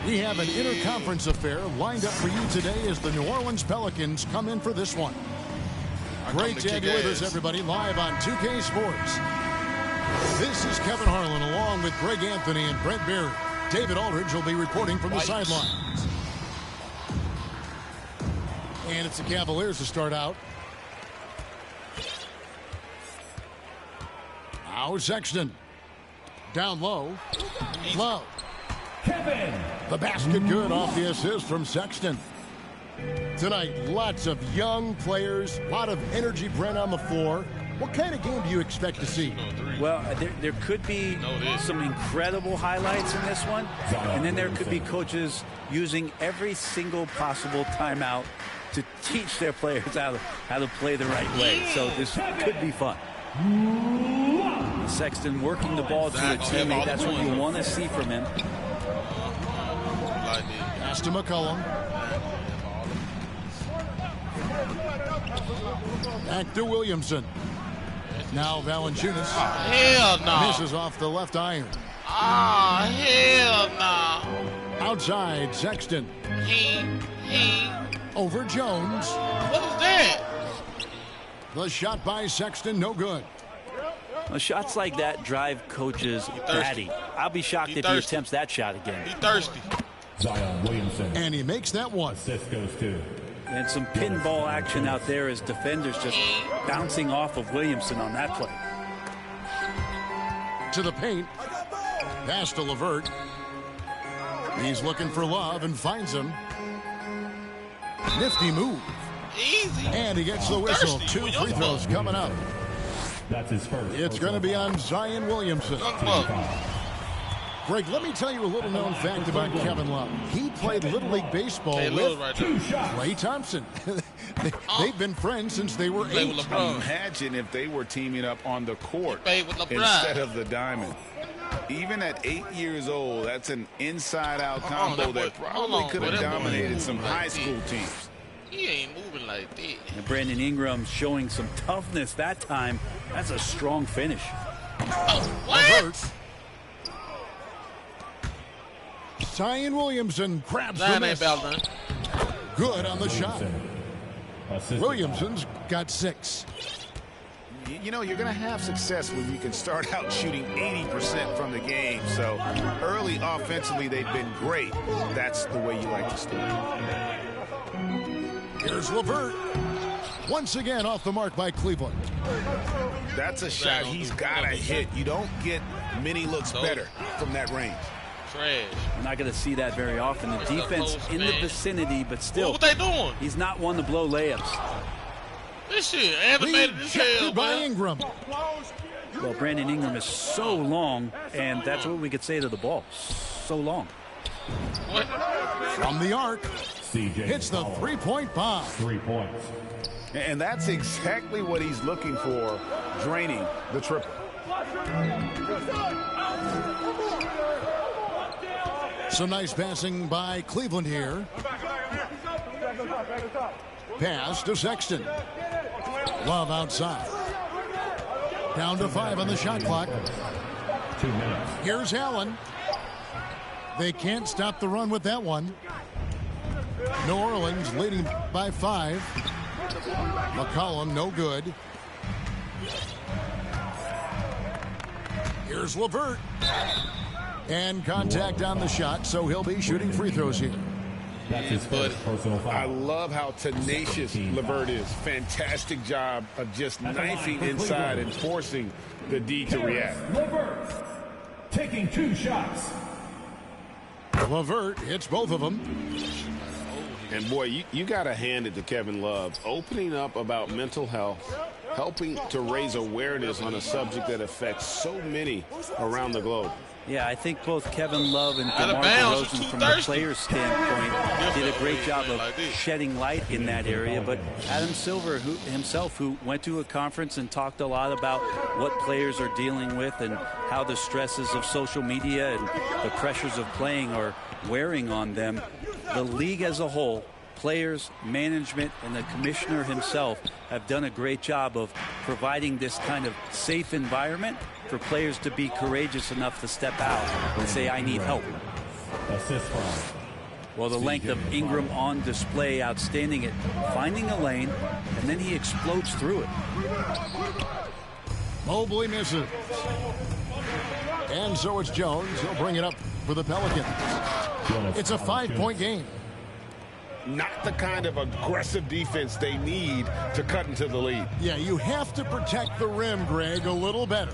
We have an interconference affair lined up for you today as the New Orleans Pelicans come in for this one. Great to have you with us, everybody, live on 2K Sports. This is Kevin Harlan along with Greg Anthony and Brent Barry. David Aldridge will be reporting from the sidelines. And it's the Cavaliers to start out. Now Sexton. Down low. Love. Kevin. The basket good off the assist from Sexton. Tonight, lots of young players, a lot of energy, Brent, on the floor. What kind of game do you expect to see? Well, there could be some incredible highlights in this one, and then there could be coaches using every single possible timeout to teach their players how to play the right way. So this could be fun. Sexton working the ball to a teammate. That's what you want to see from him. Pass to McCollum. Back to Williamson. Now Valanciunas. Hell no. Misses off the left iron. Hell no. Outside, Sexton. Over Jones. What was that? The shot by Sexton, no good. Well, shots like that drive coaches batty. I'll be shocked if he attempts that shot again. He thirsty. Zion Williamson. And he makes that one. Assist goes to. And some pinball action out there as defenders just bouncing off of Williamson on that play. To the paint. Pass to LeVert. He's looking for Love and finds him. Nifty move. Easy. And he gets the whistle. Thirsty. 2 free throws coming up. That's his first. It's going to be on Zion Williamson. Greg, let me tell you a little known fact about Kevin Love. He played Little League Baseball with Klay Thompson. They've been friends since they were 8. Imagine if they were teaming up on the court instead of the diamond. Even at 8 years old, that's an inside-out combo that probably could have dominated some high school teams. He ain't moving like that. And Brandon Ingram showing some toughness that time. That's a strong finish. What? Zion Williamson grabs the miss. Good on the shot. Williamson's got 6. You know, you're going to have success when you can start out shooting 80% from the game. So early offensively, they've been great. That's the way you like to start. Here's LeVert. Once again off the mark by Cleveland. That's a shot he's got to hit. You don't get many looks better from that range. Trash. We're not going to see that very often. The defense in the vicinity, but still. What they doing? He's not one to blow layups. This shit animated as hell, by man. Ingram. Well, Brandon Ingram is so long, and that's what we could say to the ball. So long. What? From the arc. CJ Hits the three-point bomb. 3 points. And that's exactly what he's looking for, draining the triple. Some nice passing by Cleveland here. Pass to Sexton. Love outside. Down to 5 on the shot clock. 2 minutes. Here's Allen. They can't stop the run with that one. New Orleans leading by 5. McCollum, no good. Here's LeVert. And contact on the shot, so he'll be shooting free throws here. That's his first personal foul. I love how tenacious LeVert is. Fantastic job of just knifing inside and forcing the D to react. LeVert taking 2 shots. LeVert hits both of them. And boy, you got to hand it to Kevin Love. Opening up about mental health, helping to raise awareness on a subject that affects so many around the globe. Yeah, I think both Kevin Love and DeMar DeRozan, from the player's standpoint, did a great job of shedding light in that area. But Adam Silver himself, who went to a conference and talked a lot about what players are dealing with and how the stresses of social media and the pressures of playing are wearing on them, the league as a whole, players, management, and the commissioner himself have done a great job of providing this kind of safe environment for players to be courageous enough to step out and say, I need help. Assist from. Well, the length of Ingram on display, outstanding at finding a lane, and then he explodes through it. Mobley misses. And so it's Jones. He'll bring it up for the Pelicans. It's a 5-point game. Not the kind of aggressive defense they need to cut into the lead. Yeah, you have to protect the rim, Greg, a little better.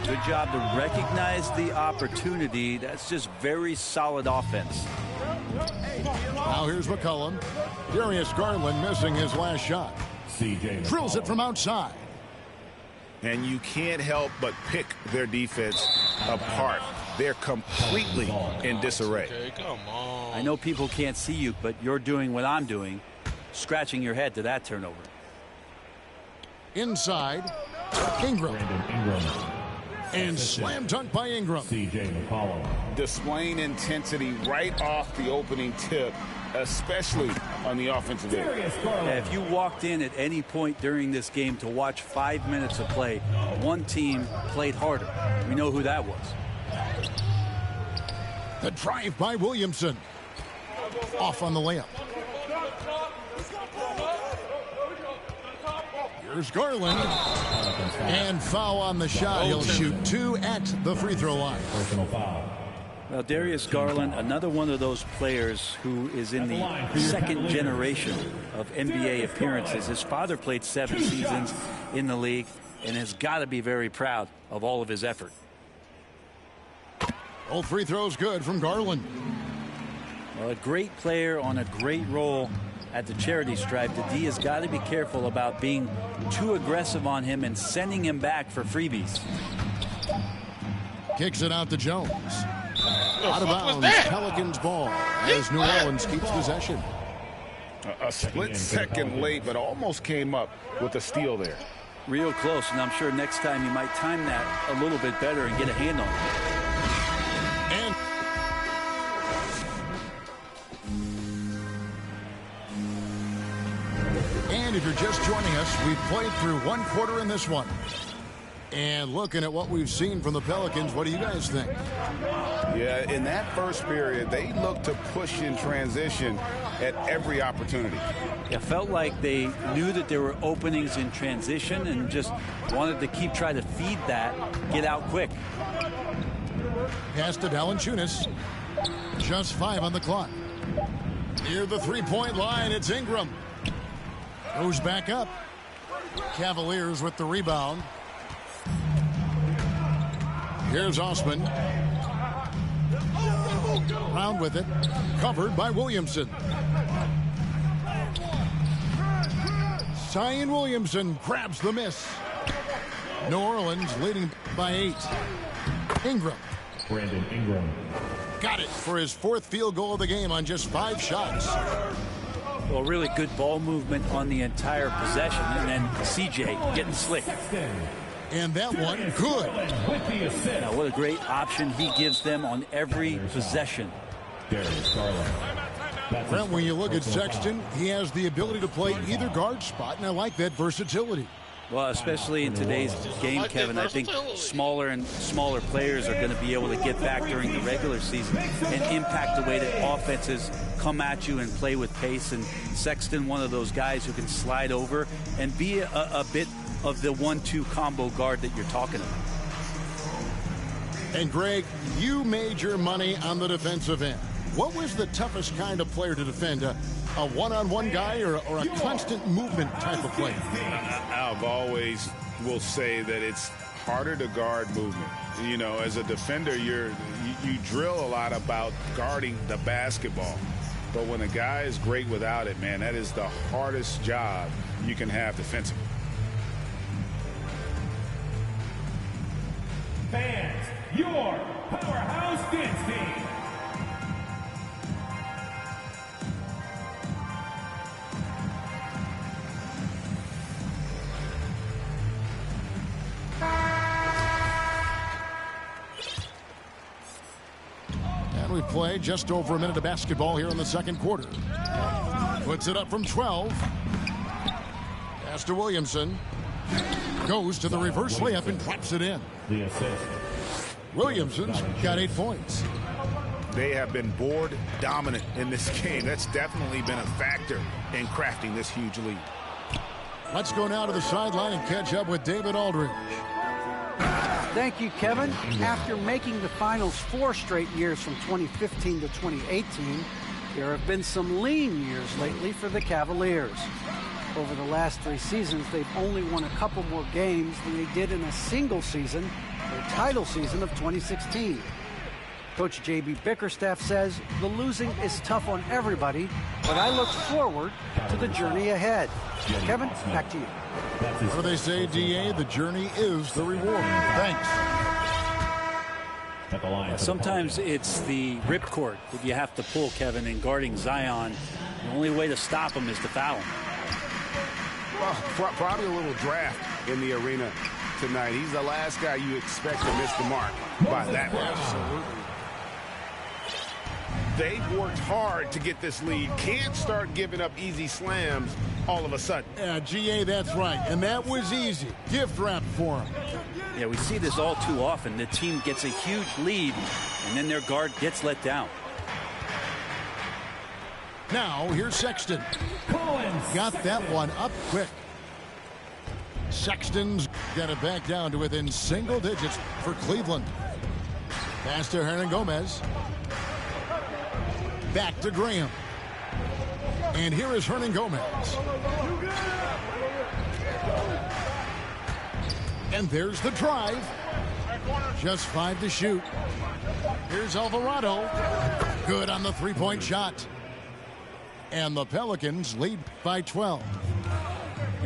Good job to recognize the opportunity. That's just very solid offense. Now here's McCollum. Darius Garland missing his last shot. Drills it from outside. And you can't help but pick their defense apart. They're completely in disarray. Okay, come on. I know people can't see you, but you're doing what I'm doing, scratching your head to that turnover. Inside, Ingram. And slam dunk by Ingram. C.J. McCollum. Displaying intensity right off the opening tip, especially on the offensive end. Yeah, if you walked in at any point during this game to watch 5 minutes of play, one team played harder. We know who that was. The drive by Williamson. Off on the layup. Here's Garland. And foul on the shot. He'll shoot 2 at the free throw line. Personal foul. Well, Darius Garland, another one of those players who is in the second generation of NBA appearances. His father played 7 seasons in the league and has got to be very proud of all of his effort. All free throws good from Garland. Well, a great player on a great role at the charity stripe. The D has got to be careful about being too aggressive on him and sending him back for freebies. Kicks it out to Jones. Out of bounds, Pelicans ball as New Orleans keeps possession. A split second late, but almost came up with a steal there. Real close, and I'm sure next time you might time that a little bit better and get a hand on it. And if you're just joining us, we've played through 1 quarter in this one. And looking at what we've seen from the Pelicans, what do you guys think? Yeah, in that first period, they looked to push in transition at every opportunity. It felt like they knew that there were openings in transition and just wanted to keep trying to feed that, get out quick. Pass to Valanciunas. Just 5 on the clock. Near the three-point line, it's Ingram. Goes back up. Cavaliers with the rebound. Here's Osman. Round with it. Covered by Williamson. Zion Williamson grabs the miss. New Orleans leading by 8. Ingram. Brandon Ingram. Got it for his 4th field goal of the game on just 5 shots. Well, really good ball movement on the entire possession. And then CJ getting slick. And that one, good. Now, what a great option he gives them on every possession. Darius Garland. Brent, when you look at Sexton, he has the ability to play either guard spot, and I like that versatility. Well, especially in today's game, Kevin, I think smaller and smaller players are going to be able to get back during the regular season and impact the way that offenses come at you and play with pace. And Sexton, one of those guys who can slide over and be a bit of the 1-2 combo guard that you're talking about. And Greg, you made your money on the defensive end. What was the toughest kind of player to defend? A one-on-one guy or a constant movement type of player? I've always will say that it's harder to guard movement. You know, as a defender, you drill a lot about guarding the basketball. But when a guy is great without it, man, that is the hardest job you can have defensively. Fans, your powerhouse dance team. And we play just over a minute of basketball here in the second quarter. Puts it up from 12. Pass to Williamson. Goes to the reverse layup and drops it in. The assist. Williamson's got 8 points. They have been board dominant in this game. That's definitely been a factor in crafting this huge lead. Let's go now to the sideline and catch up with David Aldridge. Thank you, Kevin. After making the finals 4 straight years from 2015 to 2018, there have been some lean years lately for the Cavaliers. Over the last 3 seasons, they've only won a couple more games than they did in a single season, their title season of 2016. Coach J.B. Bickerstaff says the losing is tough on everybody, but I look forward to the journey ahead. Kevin, back to you. What do they say, D.A.? The journey is the reward. Thanks. Sometimes it's the ripcord that you have to pull, Kevin, in guarding Zion. The only way to stop him is to foul him. Well, probably a little draft in the arena tonight. He's the last guy you expect to miss the mark by that much. They've worked hard to get this lead. Can't start giving up easy slams all of a sudden. Yeah, G.A., that's right. And that was easy. Gift wrap for him. Yeah, we see this all too often. The team gets a huge lead, and then their guard gets let down. Now, here's Sexton. Got that one up quick. Sexton's got it back down to within single digits for Cleveland. Pass to Hernangomez. Back to Graham. And here is Hernangomez. And there's the drive. Just 5 to shoot. Here's Alvarado. Good on the three-point shot. And the Pelicans lead by 12.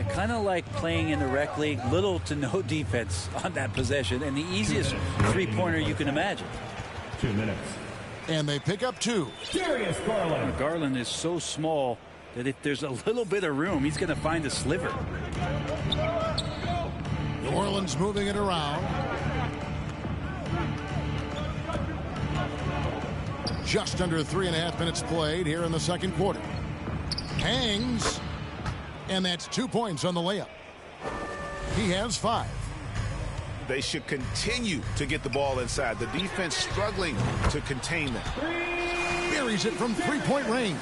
Kind of like playing in the rec league, little to no defense on that possession, and the easiest three-pointer you can imagine. 2 minutes. And they pick up 2. Darius Garland. Garland is so small that if there's a little bit of room, he's going to find a sliver. New Orleans moving it around. Just under 3.5 minutes played here in the second quarter. Hangs. And that's 2 points on the layup. He has 5. They should continue to get the ball inside. The defense struggling to contain them. Buries it from three-point range.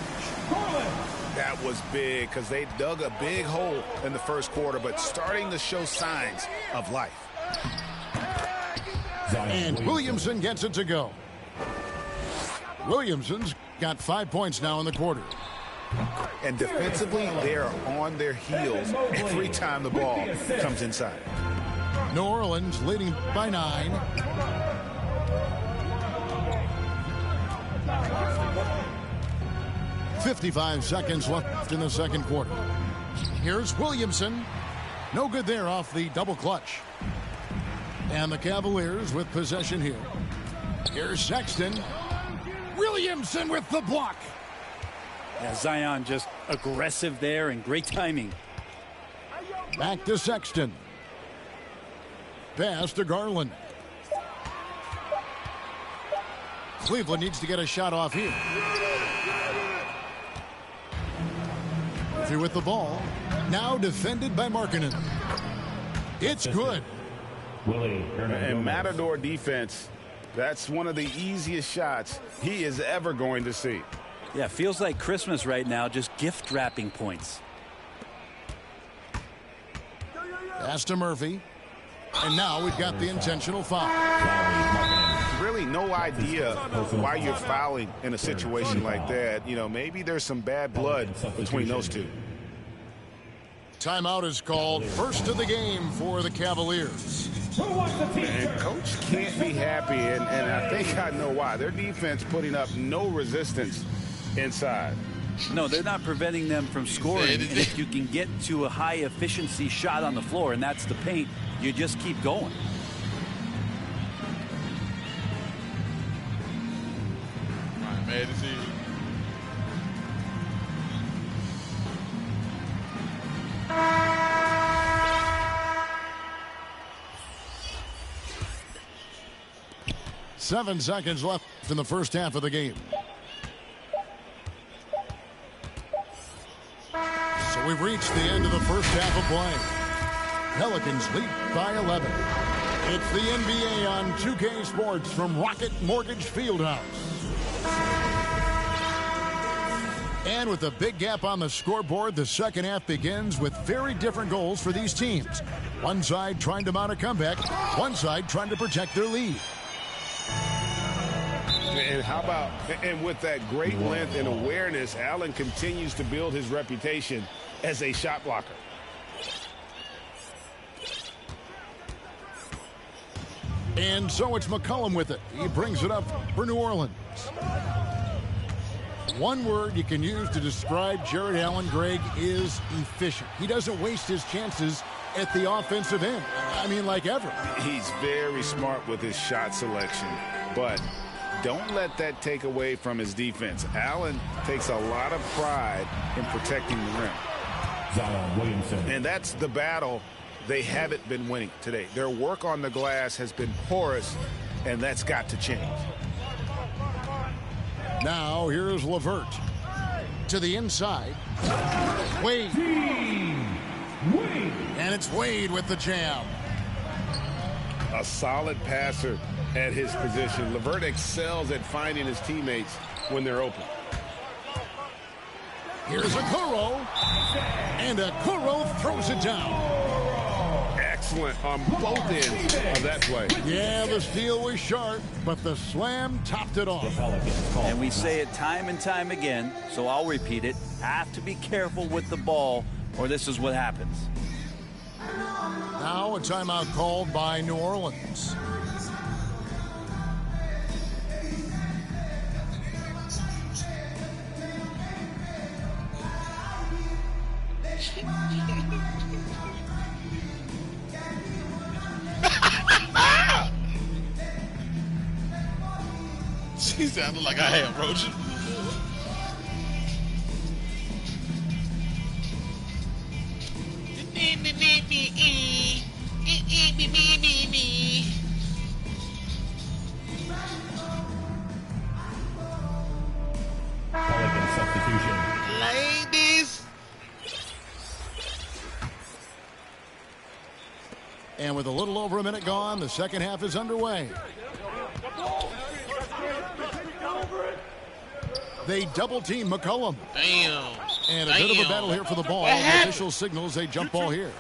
That was big because they dug a big hole in the first quarter, but starting to show signs of life. And Williamson gets it to go. Williamson's got 5 points now in the quarter. And defensively, they are on their heels every time the ball comes inside. New Orleans leading by 9. .55 seconds left in the second quarter. Here's Williamson. No good there off the double clutch. And the Cavaliers with possession here. Here's Sexton. Williamson with the block. Yeah, Zion just aggressive there and great timing. Back to Sexton. Pass to Garland. Cleveland needs to get a shot off here. Through with the ball. Now defended by Markkanen. It's good. And Matador defense, that's one of the easiest shots he is ever going to see. Yeah, feels like Christmas right now, just gift wrapping points. Pass to Murphy. And now we've got the intentional foul. Really no idea why you're fouling in a situation like that. You know, maybe there's some bad blood between those two. Timeout is called. First of the game for the Cavaliers. And coach can't be happy, and I think I know why. Their defense putting up no resistance inside. No, they're not preventing them from scoring. And if you can get to a high-efficiency shot on the floor, and that's the paint, you just keep going. Man, it's easy. Seven seconds left in the first half of the game. So we've reached the end of the first half of play. Pelicans lead by 11. It's the NBA on 2K Sports from Rocket Mortgage Fieldhouse. And with a big gap on the scoreboard, the second half begins with very different goals for these teams. One side trying to mount a comeback, one side trying to protect their lead. And how about, and with that great length and awareness, Allen continues to build his reputation as a shot blocker. And so it's McCollum with it. He brings it up for New Orleans. One word you can use to describe Jared Allen, Greg, is efficient. He doesn't waste his chances at the offensive end. I mean, like ever. He's very smart with his shot selection, but don't let that take away from his defense. Allen takes a lot of pride in protecting the rim. Zion Williamson. And that's the battle they haven't been winning today. Their work on the glass has been porous, and that's got to change. Now here's LeVert to the inside. Wade. And it's Wade with the jam. A solid passer at his position. LeVert excels at finding his teammates when they're open. Here's Okoro. And Okoro throws it down. Excellent on both ends of that play. Yeah, the steal was sharp, but the slam topped it off. And we say it time and time again, so I'll repeat it. Have to be careful with the ball, or this is what happens. Now a timeout called by New Orleans. She sounded like I had roaches. Pelican substitution. Ladies. And with a little over a minute gone, the second half is underway. They double-team McCollum. Damn. And a bit of a battle here for the ball. The official signals a jump ball here.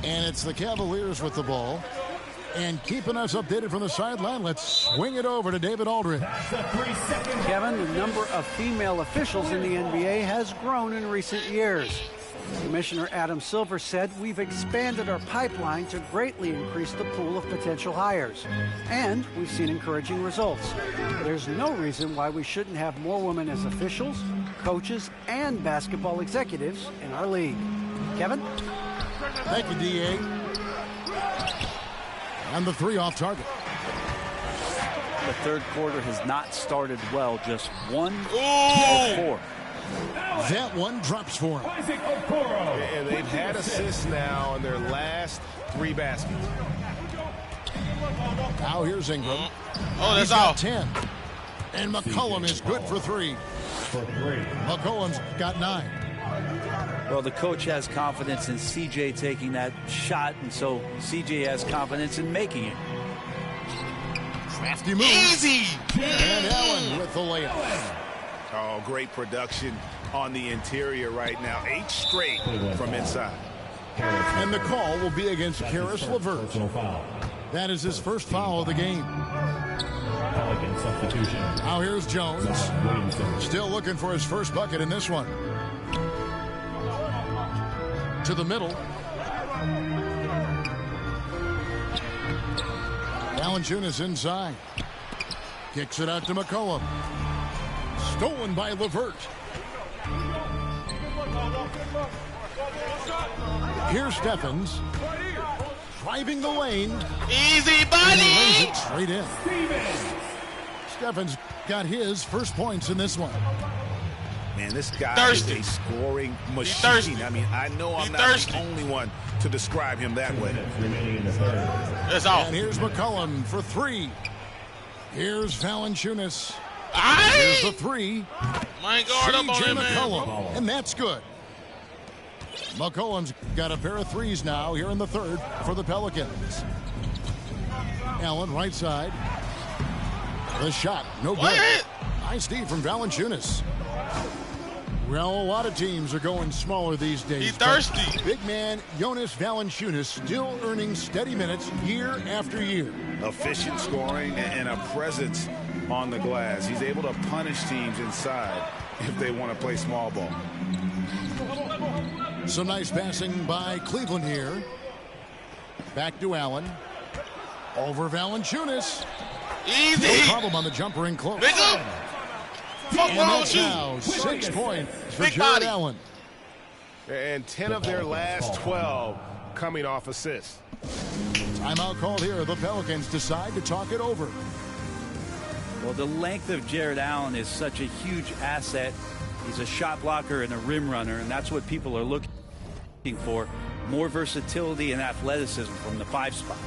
And it's the Cavaliers with the ball. And keeping us updated from the sideline, let's swing it over to David Aldridge. Kevin, the number of female officials in the NBA has grown in recent years. Commissioner Adam Silver said, "We've expanded our pipeline to greatly increase the pool of potential hires. And we've seen encouraging results. There's no reason why we shouldn't have more women as officials, coaches, and basketball executives in our league." Kevin? Thank you, D.A. And the three off target. The third quarter has not started well, just 1 of 4. That one drops for him. And they've had assists now in their last 3 baskets. Now here's Ingram. Oh, that's He's got all. 10. And McCollum is good for 3. McCollum's got 9. Well, the coach has confidence in C.J. taking that shot, and so C.J. has confidence in making it. Crafty move. Easy. And Allen with the layup. Oh, great production on the interior right now. 8 straight from inside. And the call will be against Caris LeVert. That is his first foul of the game. Pelican substitution. Now here's Jones. Still looking for his first bucket in this one. To the middle. Valanciunas inside. Kicks it out to McCollum. Stolen by LeVert. Here's Stephens. Driving the lane. Easy, And buddy. he lays it straight in. Stephens got his first points in this one. Man, this guy Thirsty. is a scoring thirsty. machine. I mean, I know I'm not thirsty. the only one to describe him that way. Remaining in the third. That's all. And here's McCollum for 3. Here's Valanciunas. Here's Aye. the 3. My guard up on C.J. him, man. McCollum. And that's good. McCollum's got a pair of threes now here in the third for the Pelicans. Allen, right side. The shot, no good. Nice D from Valanciunas. Well, a lot of teams are going smaller these days. He's thirsty. Big man Jonas Valanciunas still earning steady minutes year after year. Efficient scoring and a presence on the glass. He's able to punish teams inside if they want to play small ball. Some nice passing by Cleveland here. Back to Allen. Over Valanciunas. Easy. No problem on the jumper in close. Big up. And that's now 6 points for Jared Allen. And 10 of their last 12 coming off assists. Timeout called here. The Pelicans decide to talk it over. Well, the length of Jared Allen is such a huge asset. He's a shot blocker and a rim runner, and that's what people are looking for. More versatility and athleticism from the 5 spot.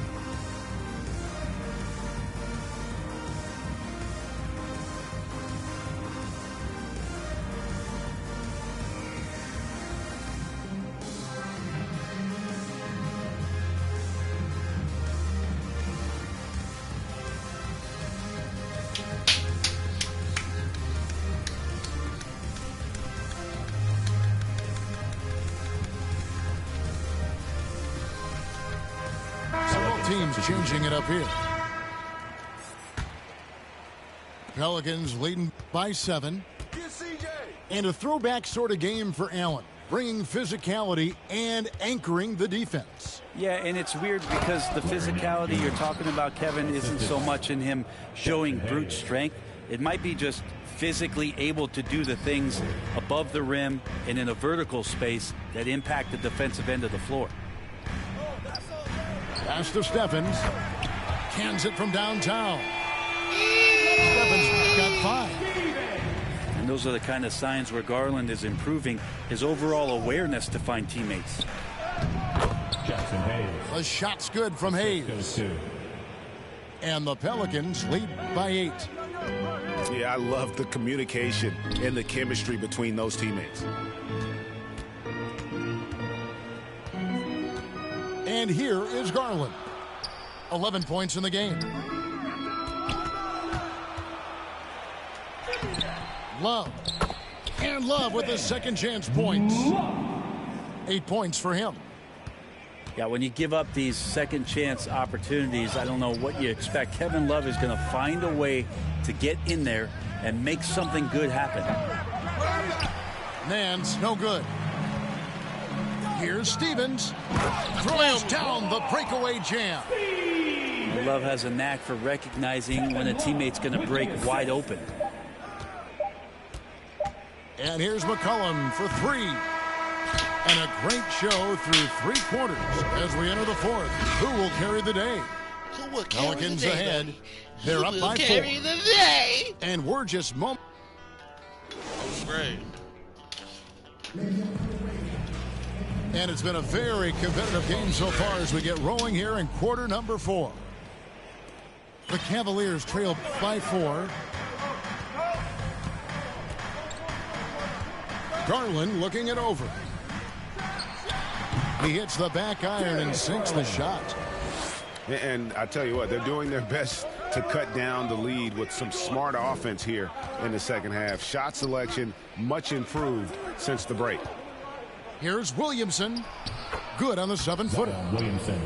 Teams changing it up here. Pelicans leading by 7. And a throwback sort of game for Allen, bringing physicality and anchoring the defense. Yeah, and it's weird because the physicality you're talking about, Kevin, isn't so much in him showing brute strength. It might be just physically able to do the things above the rim and in a vertical space that impact the defensive end of the floor. Pass to Stephens. Cans it from downtown. Stephens got 5. And those are the kind of signs where Garland is improving his overall awareness to find teammates. Jackson Hayes. The shot's good from Hayes. And the Pelicans lead by 8. Yeah, I love the communication and the chemistry between those teammates. And here is Garland. 11 points in the game. Love. And Love with his second chance points. 8 points for him. Yeah, when you give up these second chance opportunities, I don't know what you expect. Kevin Love is going to find a way to get in there and make something good happen. Nance, no good. Here's Stevens. Throws down the breakaway jam. Love has a knack for recognizing when a teammate's going to break wide open. And here's McCollum for 3. And a great show through 3 quarters as we enter the 4th. Who will carry the day? Pelicans ahead. They're up by 4. And we're just moments. Great. And it's been a very competitive game so far as we get rolling here in quarter number 4. The Cavaliers trail by 4. Garland looking it over. He hits the back iron and sinks the shot. And I tell you what, they're doing their best to cut down the lead with some smart offense here in the second half. Shot selection much improved since the break. Here's Williamson. Good on the 7-footer. Williamson.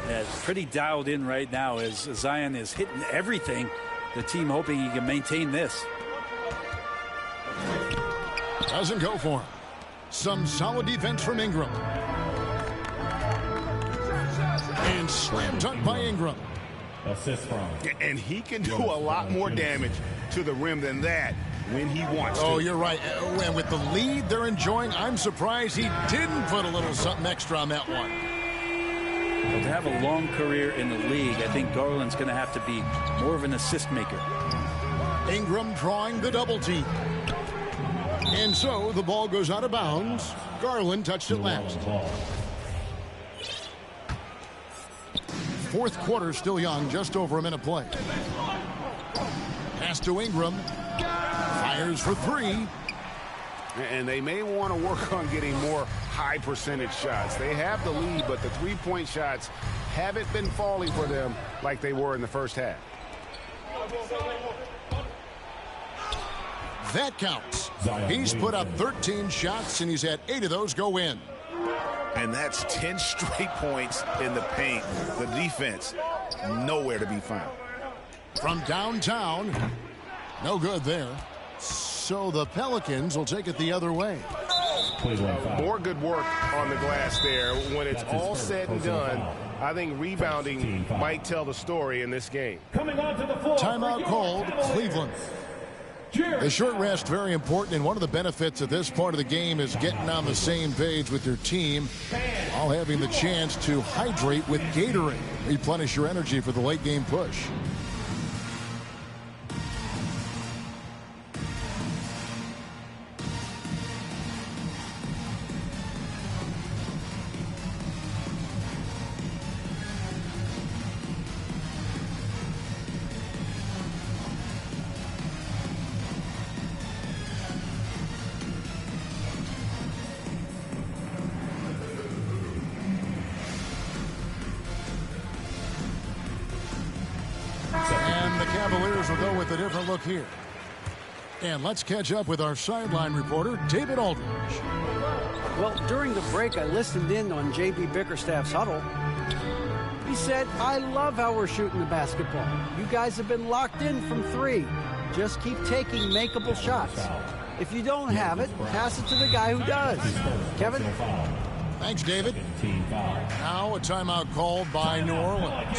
Yeah, it's pretty dialed in right now as Zion is hitting everything. The team hoping he can maintain this. Doesn't go for him. Some solid defense from Ingram. And slam dunk by Ingram. Assist from. And he can do a lot more damage to the rim than that when he wants to. Oh, you're right. And with the lead they're enjoying, I'm surprised he didn't put a little something extra on that one. Well, to have a long career in the league, I think Garland's going to have to be more of an assist maker. Ingram drawing the double team. And so the ball goes out of bounds. Garland touched it last. 4th quarter still young, just over a minute play. Pass to Ingram. Fires for 3. And they may want to work on getting more high percentage shots. They have the lead, but the three-point shots haven't been falling for them like they were in the first half. That counts. He's put up 13 shots, and he's had 8 of those go in. And that's 10 straight points in the paint. The defense, nowhere to be found. From downtown, no good there. So the Pelicans will take it the other way. More good work on the glass there. When it's all said and done, I think rebounding might tell the story in this game. Timeout called, Cleveland. The short rest, very important, and one of the benefits of this part of the game is getting on the same page with your team while having the chance to hydrate with Gatorade. Replenish your energy for the late game push. Look here. And let's catch up with our sideline reporter, David Aldridge. Well, during the break, I listened in on J.B. Bickerstaff's huddle. He said, I love how we're shooting the basketball. You guys have been locked in from 3. Just keep taking makeable shots. If you don't have it, pass it to the guy who does. Kevin? Thanks, David. Now a timeout called by New Orleans.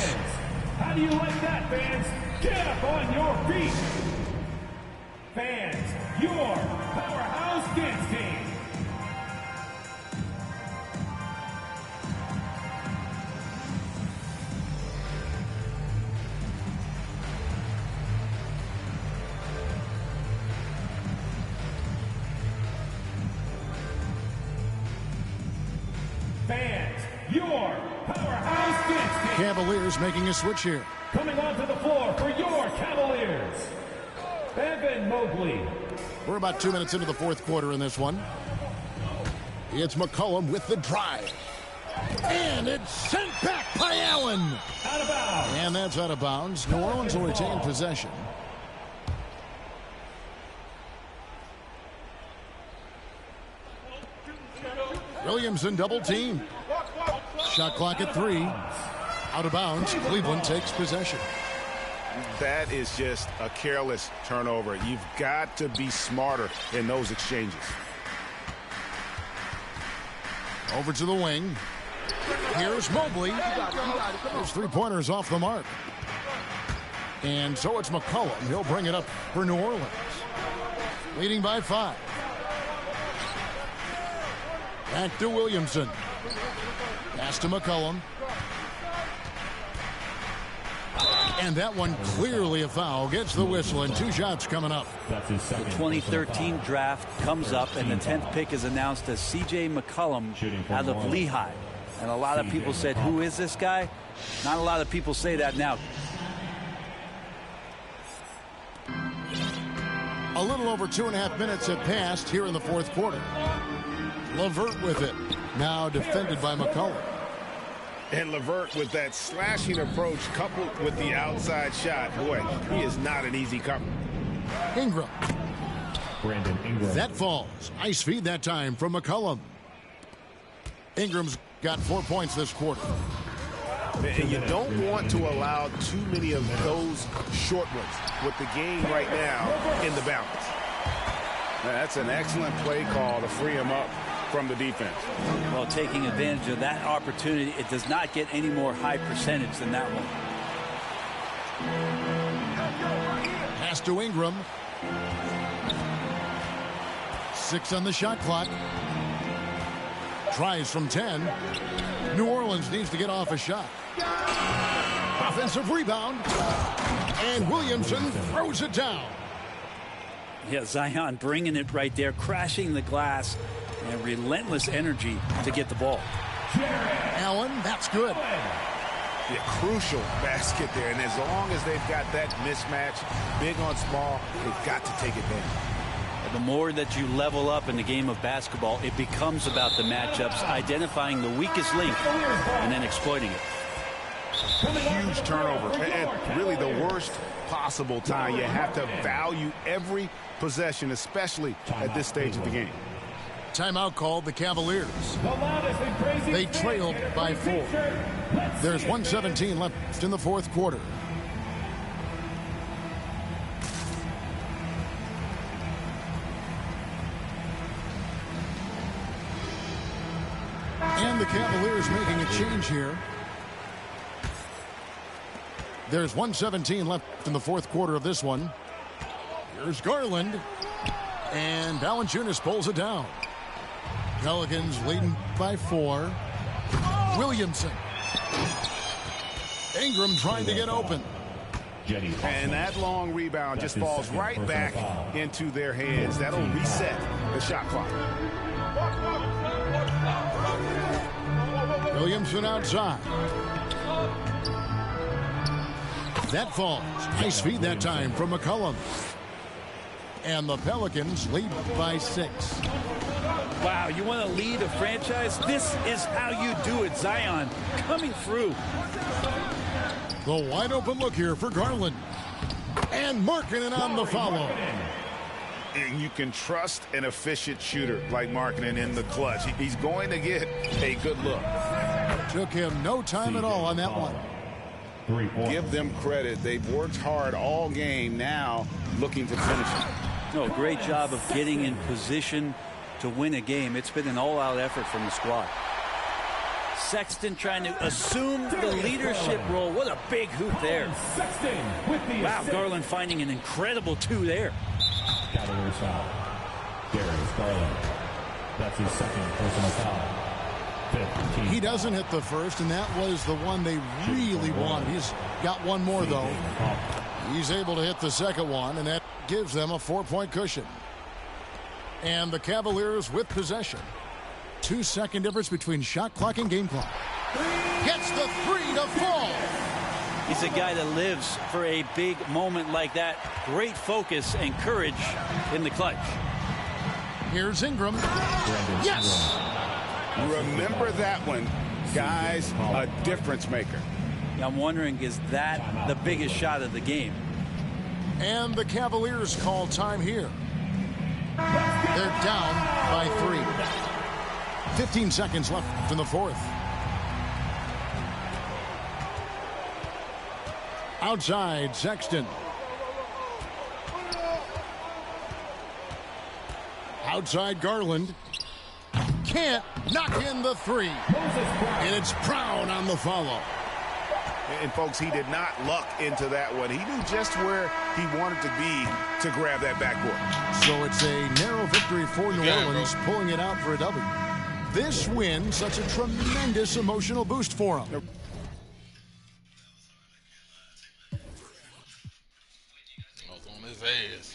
How do you like that, fans? Get up on your feet! Fans, your powerhouse dance team! Fans, your powerhouse dance team! Cavaliers making a switch here. Coming onto the floor for your Cavaliers, Evan Mobley. We're about 2 minutes into the fourth quarter in this one. It's McCollum with the drive. And it's sent back by Allen. Out of bounds. And that's out of bounds. New Orleans will retain possession. Williamson double team. Shot clock at 3. Out of bounds. Cleveland takes possession. That is just a careless turnover. You've got to be smarter in those exchanges. Over to the wing. Here's Mobley. His three-pointers off the mark. And so it's McCollum. He'll bring it up for New Orleans. Leading by 5. Back to Williamson. Pass to McCollum. And that one clearly a foul. Gets the whistle, and 2 shots coming up. The 2013 draft comes up, and the 10th pick is announced as C.J. McCollum out of Lehigh. And a lot of people said, who is this guy? Not a lot of people say that now. A little over 2.5 minutes have passed here in the fourth quarter. LeVert with it. Now defended by McCollum. And LeVert with that slashing approach coupled with the outside shot. Boy, he is not an easy cover. Ingram. Brandon Ingram. That falls. Nice feed that time from McCollum. Ingram's got 4 points this quarter. And you don't want to allow too many of those short ones with the game right now in the balance. That's an excellent play call to free him up from the defense. Well, taking advantage of that opportunity, it does not get any more high percentage than that one. Pass to Ingram. 6 on the shot clock. Tries from 10. New Orleans needs to get off a shot. Offensive rebound. And Williamson throws it down. Yeah, Zion bringing it right there, crashing the glass, and relentless energy to get the ball. Allen, that's good. Yeah, crucial basket there, and as long as they've got that mismatch, big on small, they've got to take advantage. The more that you level up in the game of basketball, it becomes about the matchups, identifying the weakest link, and then exploiting it. Huge turnover, and really the worst possible time. You have to value every possession, especially at this stage of the game. Timeout called the Cavaliers. They trailed by 4. There's 1:17 left in the fourth quarter. And the Cavaliers making a change here. There's 1:17 left in the fourth quarter of this one. Here's Garland. And Valanciunas pulls it down. Pelicans leading by 4. Williamson. Ingram trying to get open. And that long rebound just falls right back into their hands. That'll reset the shot clock. Williamson outside. That falls. Nice feed that time from McCollum. And the Pelicans lead by 6. Wow, you want to lead a franchise? This is how you do it. Zion coming through. The wide open look here for Garland. And Markkanen on the follow. And you can trust an efficient shooter like Markkanen in the clutch. He's going to get a good look. Took him no time at all on that one. Give them credit. They've worked hard all game, now looking to finish it. No, great job of getting in position to win a game. It's been an all-out effort from the squad. Sexton trying to assume the leadership role. What a big hoop there. Wow, Garland finding an incredible 2 there. Cavaliers foul. Darius Garland. That's his second personal foul. He doesn't hit the first, and that was the one they really wanted. He's got one more, though. He's able to hit the second one, and that gives them a 4-point cushion. And the Cavaliers with possession. 2-second difference between shot clock and game clock. Gets the 3 to fall. He's a guy that lives for a big moment like that. Great focus and courage in the clutch. Here's Ingram. Yes! Remember that one, guys, a difference maker. I'm wondering, is that the biggest shot of the game? And the Cavaliers call time here. They're down by 3. 15 seconds left in the fourth. Outside, Sexton. Outside, Garland. Can't knock in the 3. And it's Brown on the follow. And, folks, he did not luck into that one. He knew just where he wanted to be to grab that backboard. So it's a narrow victory for New Orleans, pulling it out for a W. This win, such a tremendous emotional boost for him. I was on his ass.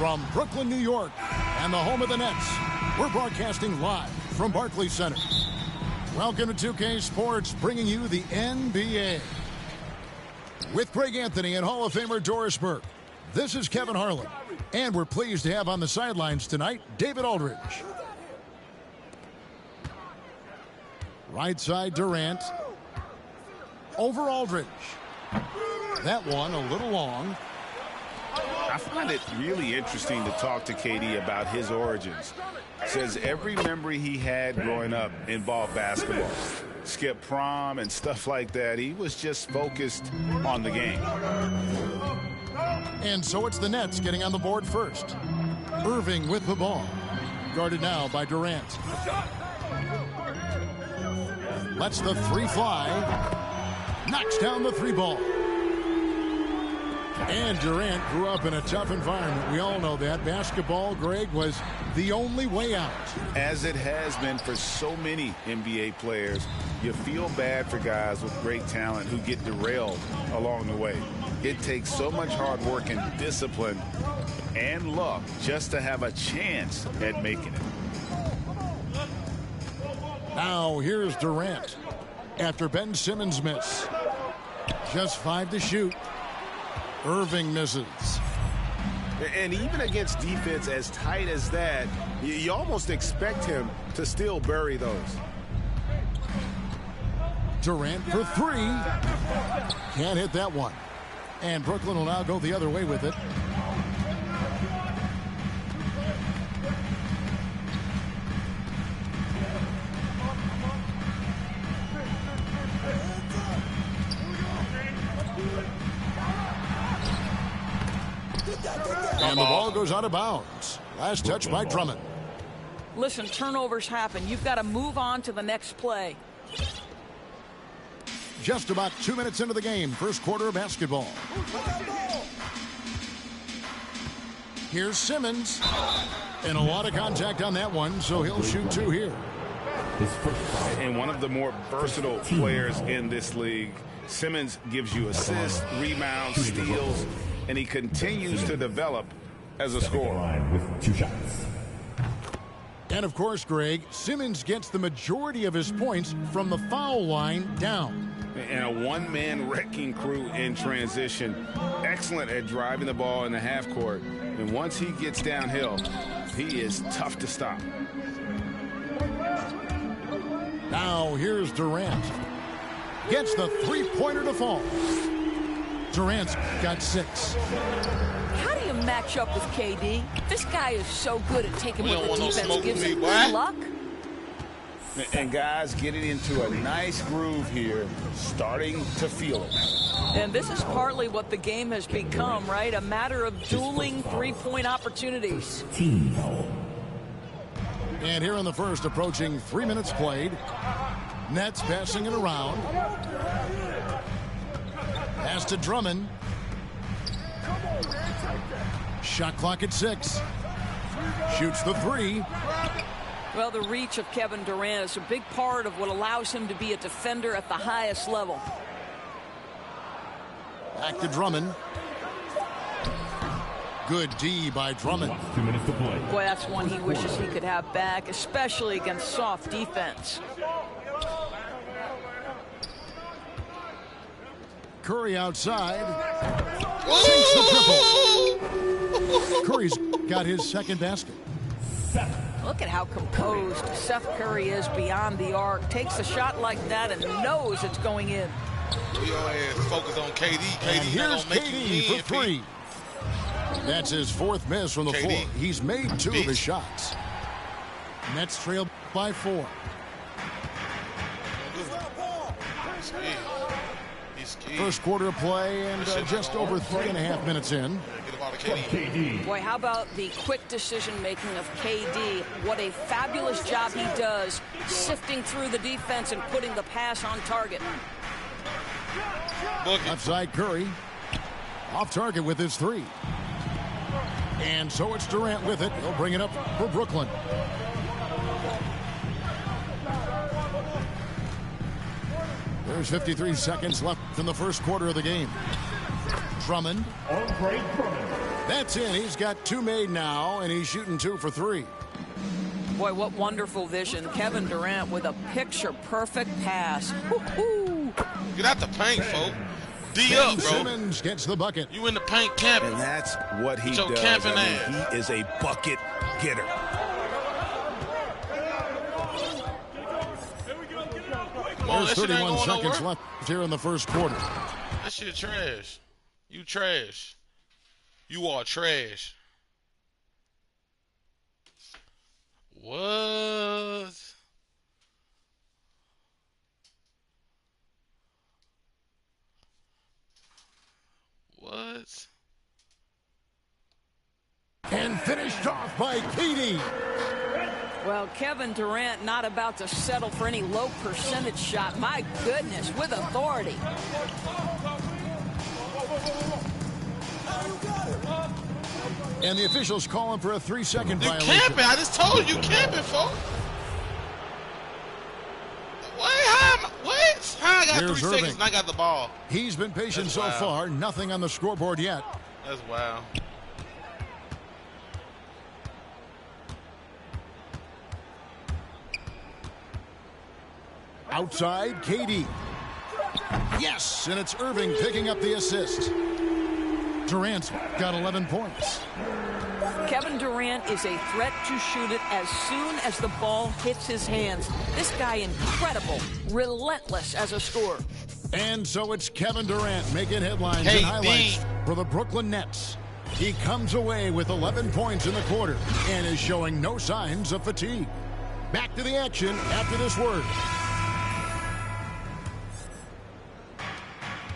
From Brooklyn, New York, and the home of the Nets, we're broadcasting live from Barclays Center. Welcome to 2K Sports, bringing you the NBA. With Greg Anthony and Hall of Famer Doris Burke, this is Kevin Harlan. And we're pleased to have on the sidelines tonight, David Aldridge. Right side, Durant. Over Aldridge. That one a little long. I find it really interesting to talk to KD about his origins. Says every memory he had growing up involved basketball. Skip prom and stuff like that. He was just focused on the game. And so it's the Nets getting on the board first. Irving with the ball. Guarded now by Durant. Lets the three fly. Knocks down the three ball. And Durant grew up in a tough environment. We all know that. Basketball, Greg, was the only way out. As it has been for so many NBA players, you feel bad for guys with great talent who get derailed along the way. It takes so much hard work and discipline and luck just to have a chance at making it. Now here's Durant after Ben Simmons miss. Just 5 to shoot. Irving misses. And even against defense as tight as that, you almost expect him to still bury those. Durant for 3. Can't hit that one. And Brooklyn will now go the other way with it. And the ball goes out of bounds. Last touch by Drummond. Listen, turnovers happen. You've got to move on to the next play. Just about 2 minutes into the game. First quarter of basketball. Here's Simmons. And a lot of contact on that one, so he'll shoot 2 here. And one of the more versatile players in this league. Simmons gives you assists, rebounds, steals, and he continues to develop as a scorer. With 2 shots. And of course, Greg, Simmons gets the majority of his points from the foul line down. And a one-man wrecking crew in transition. Excellent at driving the ball in the half court. And once he gets downhill, he is tough to stop. Now here's Durant. Gets the three-pointer to fall. Durant's got 6. How do you match up with KD? This guy is so good at taking what the defense gives him. Luck. And guys getting into a nice groove here, starting to feel it. And this is partly what the game has become, right? A matter of dueling three-point opportunities. And here in the first, approaching 3 minutes played. Nets passing it around. Pass to Drummond. Shot clock at 6. Shoots the 3. Well, the reach of Kevin Durant is a big part of what allows him to be a defender at the highest level. Back to Drummond. Good D by Drummond. 2 minutes to play. Boy, that's one he wishes he could have back, especially against soft defense. Curry outside. Sinks the triple. Curry's got his second basket. Look at how composed Seth Curry is beyond the arc. Takes a shot like that and knows it's going in. We always focus on KD. And here's KD KD for 3. That's his 4th miss from the floor. He's made 2 of his shots. Nets trail by 4. First quarter of play and just over 3.5 minutes in. Boy, how about the quick decision-making of KD? What a fabulous job he does sifting through the defense and putting the pass on target. Left side Curry. Off target with his 3. And so it's Durant with it. He'll bring it up for Brooklyn. There's 53 seconds left in the first quarter of the game. Drummond. That's in. He's got 2 made now, and he's shooting 2 for 3. Boy, what wonderful vision. Kevin Durant with a picture-perfect pass. Woo-hoo. Get out the paint, folks. D up, bro. Simmons gets the bucket. You in the paint camping. And that's what he does. He is a bucket getter. There's 31 seconds left here in the first quarter. That shit trash. You trash. You are trash. What? What? And finished off by KD. Well, Kevin Durant not about to settle for any low percentage shot. My goodness, with authority. And the officials calling for a 3-second violation. You camping. I just told you camping, folks. What? How I got Here's 3 seconds and I got the ball? He's been patient so far. Nothing on the scoreboard yet. That's wild. Outside, KD. Yes, and it's Irving picking up the assist. Durant's got 11 points. Kevin Durant is a threat to shoot it as soon as the ball hits his hands. This guy incredible, relentless as a scorer. And so it's Kevin Durant making headlines and highlights for the Brooklyn Nets. He comes away with 11 points in the quarter and is showing no signs of fatigue. Back to the action after this word.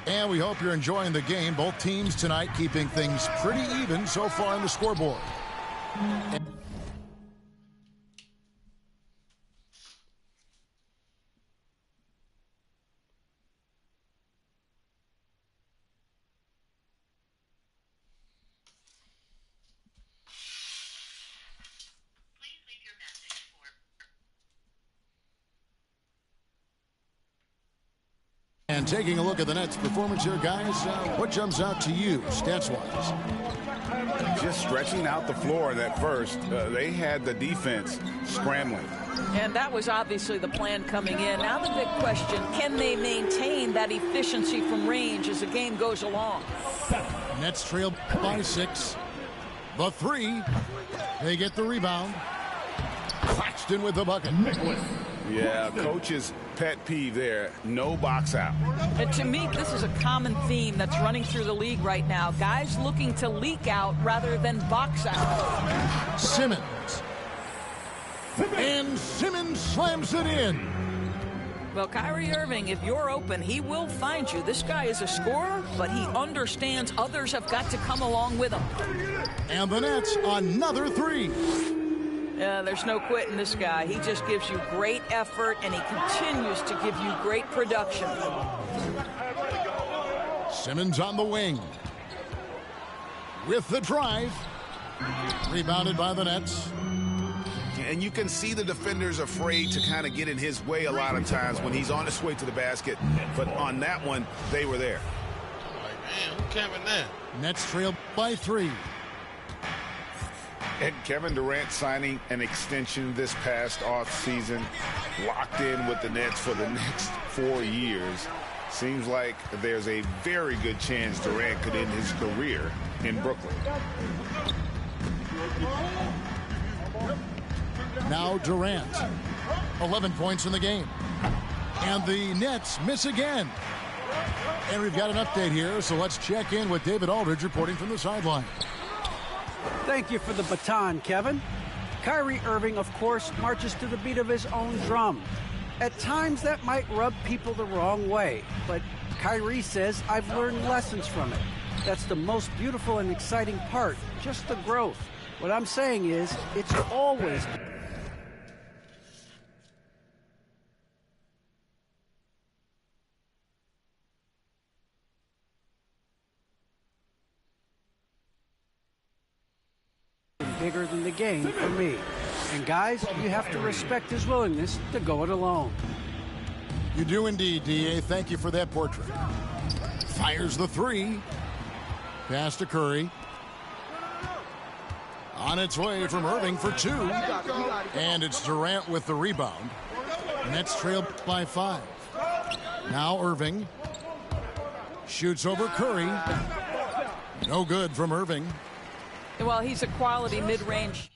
And we hope you're enjoying the game. Both teams tonight keeping things pretty even so far on the scoreboard. And taking a look at the Nets' performance here, guys, what jumps out to you, stats-wise? Just stretching out the floor in that first. They had the defense scrambling. And that was obviously the plan coming in. Now the big question, can they maintain that efficiency from range as the game goes along? Nets trail by 6. The 3. They get the rebound. Claxton with the bucket. Yeah, coach's pet peeve there. No box out. And to me, this is a common theme that's running through the league right now. Guys looking to leak out rather than box out. Simmons. And Simmons slams it in. Well, Kyrie Irving, if you're open, he will find you. This guy is a scorer, but he understands others have got to come along with him. And the Nets, another 3. There's no quitting this guy. He just gives you great effort, and he continues to give you great production. Simmons on the wing. With the drive. Rebounded by the Nets. And you can see the defenders afraid to kind of get in his way a lot of times when he's on his way to the basket. But on that one, they were there. Man, who camping there? Nets trail by 3. And Kevin Durant signing an extension this past offseason, locked in with the Nets for the next 4 years. Seems like there's a very good chance Durant could end his career in Brooklyn. Now Durant, 11 points in the game. And the Nets miss again. And we've got an update here, so let's check in with David Aldridge reporting from the sideline. Thank you for the baton, Kevin. Kyrie Irving, of course, marches to the beat of his own drum. At times, that might rub people the wrong way, but Kyrie says, I've learned lessons from it. That's the most beautiful and exciting part, just the growth. What I'm saying is, it's always... bigger than the game for me. And guys, you have to respect his willingness to go it alone. You do indeed, D.A. Thank you for that portrait. Fires the 3. Pass to Curry. On its way from Irving for 2. And it's Durant with the rebound. Nets trail by 5. Now Irving shoots over Curry. No good from Irving. Well, he's a quality mid-range